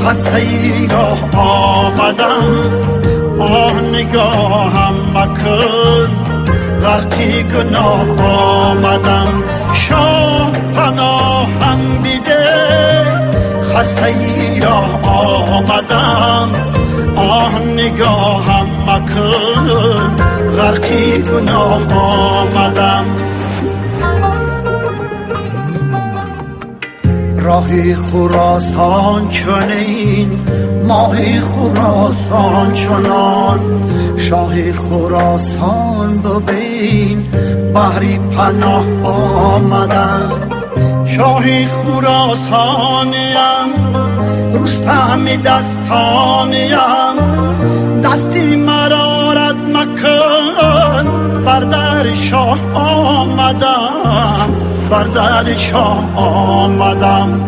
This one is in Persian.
خسته ای را آمدم آه نگاهم مکن غرقی گناه آمدم شاه پناهم دیده خسته ای را آمدم آه نگاهم مکن غرقی گناه آمدم راهی خراسان چنین ماهی خراسان چنان شاهی خراسان ببین بحری پناه آمدم شاهی خراسانیم رستم دستانیم دستی مرا رد مکن بر در شاه آمدم بر در شاه آمدم